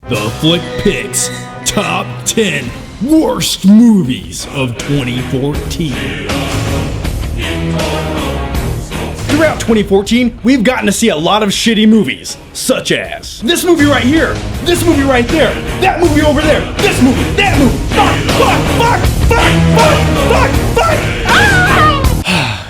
The Flick Picks Top 10 Worst Movies of 2014. Throughout 2014, we've gotten to see a lot of shitty movies, such as this movie right here, this movie right there, that movie over there, this movie, that movie, fuck.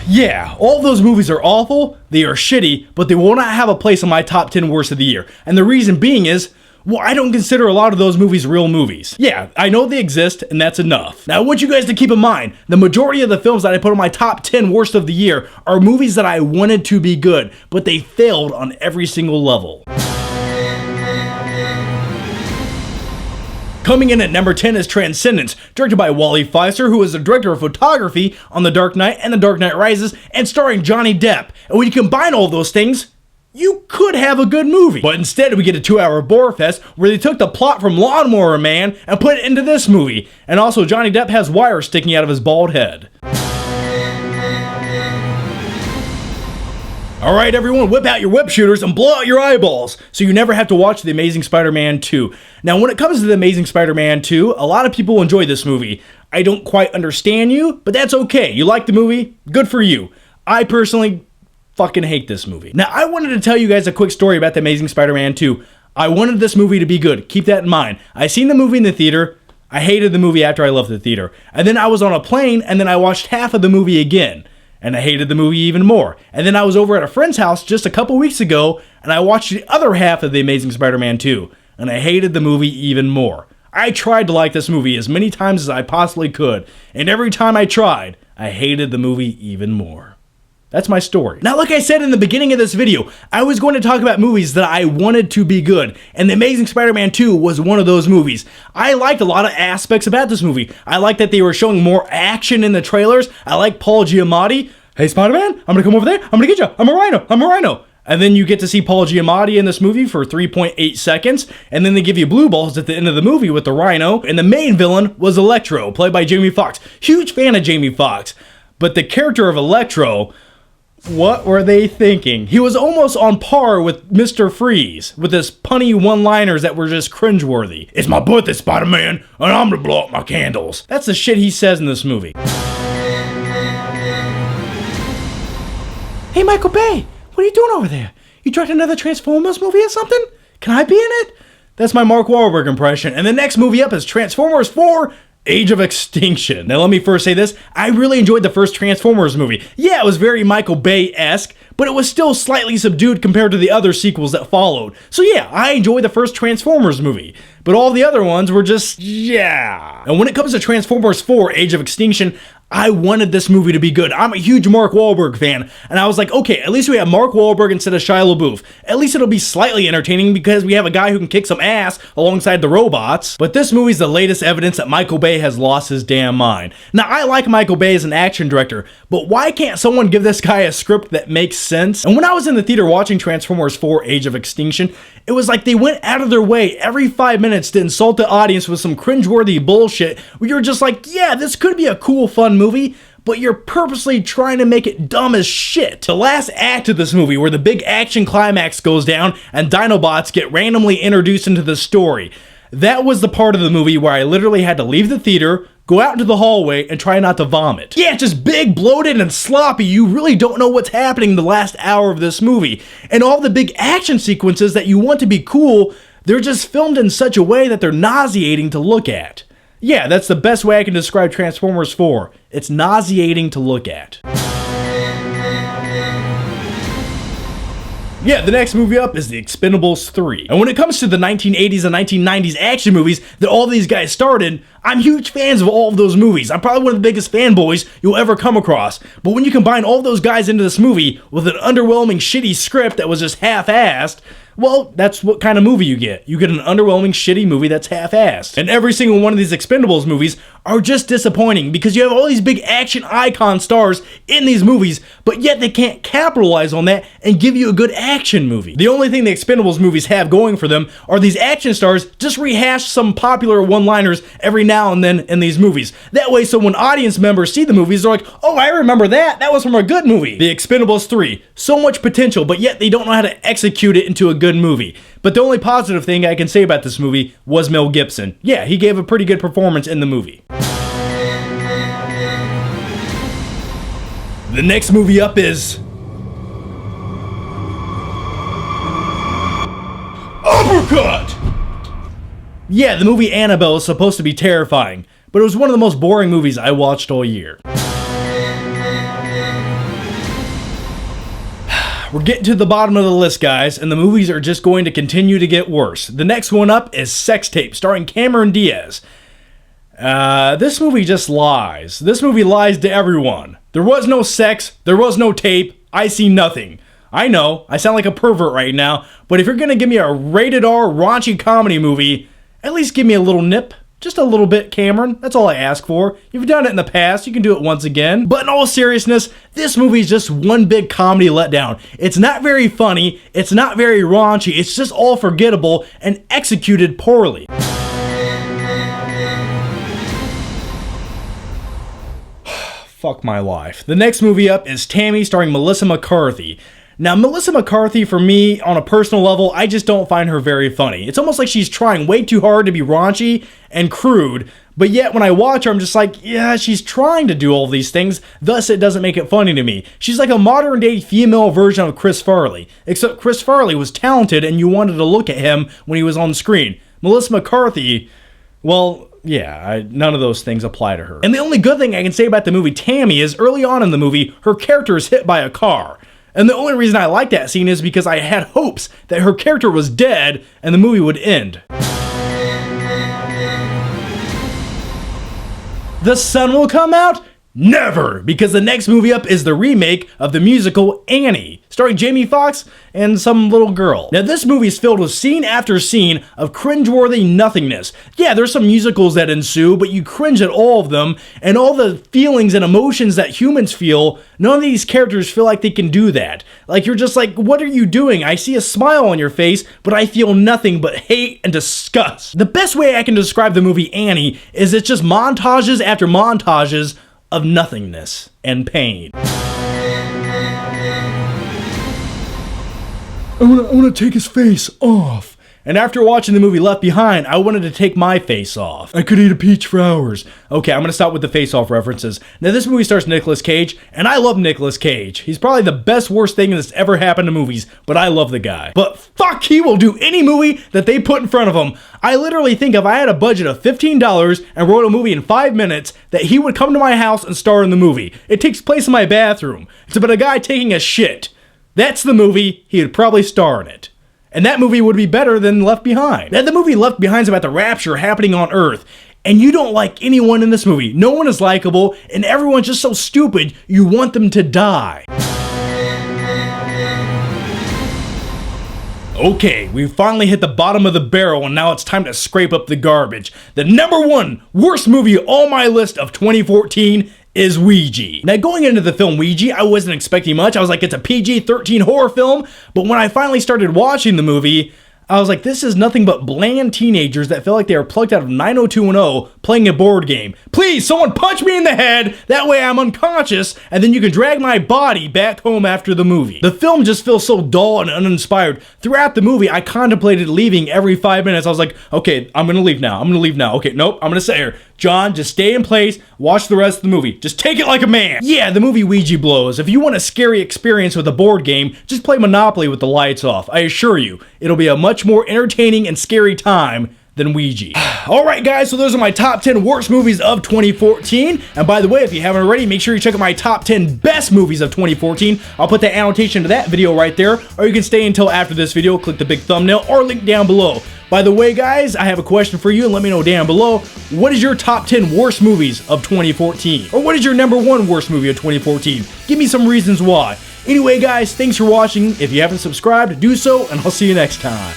Yeah, all those movies are awful, they are shitty, but they will not have a place in my top 10 worst of the year. And the reason being is, well, I don't consider a lot of those movies real movies. Yeah, I know they exist, and that's enough. Now, I want you guys to keep in mind, the majority of the films that I put on my top 10 worst of the year are movies that I wanted to be good, but they failed on every single level. Coming in at number 10 is Transcendence, directed by Wally Pfister, who is the director of photography on The Dark Knight and The Dark Knight Rises, and starring Johnny Depp. And when you combine all those things, you could have a good movie. But instead, we get a 2-hour bore fest where they took the plot from Lawnmower Man and put it into this movie. And also, Johnny Depp has wires sticking out of his bald head. Alright everyone, whip out your whip shooters and blow out your eyeballs so you never have to watch The Amazing Spider-Man 2. Now when it comes to The Amazing Spider-Man 2, a lot of people enjoy this movie. I don't quite understand you, but that's okay. You like the movie? Good for you. I personally fucking hate this movie. Now I wanted to tell you guys a quick story about The Amazing Spider-Man 2. I wanted this movie to be good. Keep that in mind. I seen the movie in the theater. I hated the movie after I left the theater. And then I was on a plane and then I watched half of the movie again. And I hated the movie even more. And then I was over at a friend's house just a couple weeks ago, and I watched the other half of The Amazing Spider-Man 2, and I hated the movie even more. I tried to like this movie as many times as I possibly could, and every time I tried, I hated the movie even more. That's my story. Now, like I said in the beginning of this video, I was going to talk about movies that I wanted to be good, and The Amazing Spider-Man 2 was one of those movies. I liked a lot of aspects about this movie. I liked that they were showing more action in the trailers. I like Paul Giamatti. Hey, Spider-Man, I'm gonna come over there. I'm gonna get you. I'm a rhino. And then you get to see Paul Giamatti in this movie for 3.8 seconds, and then they give you blue balls at the end of the movie with the rhino, and the main villain was Electro, played by Jamie Foxx. Huge fan of Jamie Foxx, but the character of Electro, what were they thinking? He was almost on par with Mr. Freeze, with his punny one-liners that were just cringeworthy. It's my birthday, Spider-Man, and I'm gonna blow up my candles. That's the shit he says in this movie. Hey, Michael Bay, what are you doing over there? You directed another Transformers movie or something? Can I be in it? That's my Mark Wahlberg impression. And the next movie up is Transformers 4, Age of Extinction. Now let me first say this, I really enjoyed the first Transformers movie. Yeah, it was very Michael Bay-esque, but it was still slightly subdued compared to the other sequels that followed. So yeah, I enjoyed the first Transformers movie, but all the other ones were just, yeah. And when it comes to Transformers 4, Age of Extinction, I wanted this movie to be good. I'm a huge Mark Wahlberg fan, and I was like, okay, at least we have Mark Wahlberg instead of Shia LaBeouf. At least it'll be slightly entertaining because we have a guy who can kick some ass alongside the robots. But this movie's the latest evidence that Michael Bay has lost his damn mind. Now, I like Michael Bay as an action director, but why can't someone give this guy a script that makes sense? And when I was in the theater watching Transformers 4, Age of Extinction, it was like they went out of their way every 5 minutes to insult the audience with some cringeworthy bullshit where you're just like, yeah, this could be a cool, fun movie, but you're purposely trying to make it dumb as shit. The last act of this movie where the big action climax goes down and Dinobots get randomly introduced into the story, that was the part of the movie where I literally had to leave the theater, go out into the hallway, and try not to vomit. Yeah, it's just big, bloated, and sloppy. You really don't know what's happening the last hour of this movie. And all the big action sequences that you want to be cool, they're just filmed in such a way that they're nauseating to look at. Yeah, that's the best way I can describe Transformers 4. It's nauseating to look at. Yeah, the next movie up is The Expendables 3. And when it comes to the 1980s and 1990s action movies that all these guys starred in, I'm huge fans of all of those movies. I'm probably one of the biggest fanboys you'll ever come across. But when you combine all those guys into this movie with an underwhelming, shitty script that was just half-assed, well, that's what kind of movie you get. You get an underwhelming, shitty movie that's half-assed. And every single one of these Expendables movies are just disappointing because you have all these big action icon stars in these movies, but yet they can't capitalize on that and give you a good action movie. The only thing the Expendables movies have going for them are these action stars just rehash some popular one-liners every now and then in these movies. That way, so when audience members see the movies, they're like, oh, I remember that. That was from a good movie. The Expendables 3, so much potential, but yet they don't know how to execute it into a good movie. But the only positive thing I can say about this movie was Mel Gibson. Yeah, he gave a pretty good performance in the movie. The next movie up is Uppercut! Yeah, the movie Annabelle is supposed to be terrifying, but it was one of the most boring movies I watched all year. We're getting to the bottom of the list, guys, and the movies are just going to continue to get worse. The next one up is Sex Tape, starring Cameron Diaz. This movie just lies. This movie lies to everyone. There was no sex, there was no tape, I see nothing. I know, I sound like a pervert right now, but if you're gonna give me a rated R raunchy comedy movie, at least give me a little nip. Just a little bit, Cameron. That's all I ask for. You've done it in the past, you can do it once again. But in all seriousness, this movie is just one big comedy letdown. It's not very funny, it's not very raunchy, it's just all forgettable and executed poorly. Fuck my life. The next movie up is Tammy, starring Melissa McCarthy. Now, Melissa McCarthy, for me, on a personal level, I just don't find her very funny. It's almost like she's trying way too hard to be raunchy and crude, but yet when I watch her, I'm just like, yeah, she's trying to do all these things, thus it doesn't make it funny to me. She's like a modern-day female version of Chris Farley, except Chris Farley was talented and you wanted to look at him when he was on screen. Melissa McCarthy, well, yeah, none of those things apply to her. And the only good thing I can say about the movie Tammy is early on in the movie, her character is hit by a car. And the only reason I like that scene is because I had hopes that her character was dead and the movie would end. The sun will come out? Never! Because the next movie up is the remake of the musical Annie, starring Jamie Foxx and some little girl. Now this movie is filled with scene after scene of cringeworthy nothingness. Yeah, there's some musicals that ensue, but you cringe at all of them, and all the feelings and emotions that humans feel, none of these characters feel like they can do that. Like, you're just like, what are you doing? I see a smile on your face, but I feel nothing but hate and disgust. The best way I can describe the movie Annie is it's just montages after montages of nothingness and pain. I wanna take his face off. And after watching the movie Left Behind, I wanted to take my face off. I could eat a peach for hours. Okay, I'm gonna stop with the face-off references. Now this movie stars Nicolas Cage, and I love Nicolas Cage. He's probably the best worst thing that's ever happened to movies, but I love the guy. But fuck, he will do any movie that they put in front of him. I literally think if I had a budget of $15 and wrote a movie in 5 minutes, that he would come to my house and star in the movie. It takes place in my bathroom. It's about a guy taking a shit. That's the movie, he would probably star in it. And that movie would be better than Left Behind. Now, the movie Left Behind is about the rapture happening on Earth, and you don't like anyone in this movie. No one is likable, and everyone's just so stupid, you want them to die. Okay, we finally hit the bottom of the barrel, and now it's time to scrape up the garbage. The number one worst movie on my list of 2014 is Ouija. Now, going into the film Ouija, I wasn't expecting much. I was like, it's a PG-13 horror film, but when I finally started watching the movie, I was like, this is nothing but bland teenagers that feel like they were plucked out of 90210 playing a board game. Please, someone punch me in the head, that way I'm unconscious, and then you can drag my body back home after the movie. The film just feels so dull and uninspired. Throughout the movie, I contemplated leaving every 5 minutes. I was like, okay, I'm gonna leave now. Okay, nope, I'm gonna stay here. John, just stay in place, watch the rest of the movie. Just take it like a man. Yeah, the movie Ouija blows. If you want a scary experience with a board game, just play Monopoly with the lights off. I assure you, it'll be a much more entertaining and scary time than Ouija. Alright guys, so those are my top 10 worst movies of 2014. And by the way, if you haven't already, make sure you check out my top 10 best movies of 2014. I'll put the annotation to that video right there, or you can stay until after this video, click the big thumbnail or link down below. By the way guys, I have a question for you, and let me know down below, what is your top 10 worst movies of 2014? Or what is your number one worst movie of 2014? Give me some reasons why. Anyway guys, thanks for watching. If you haven't subscribed, do so, and I'll see you next time.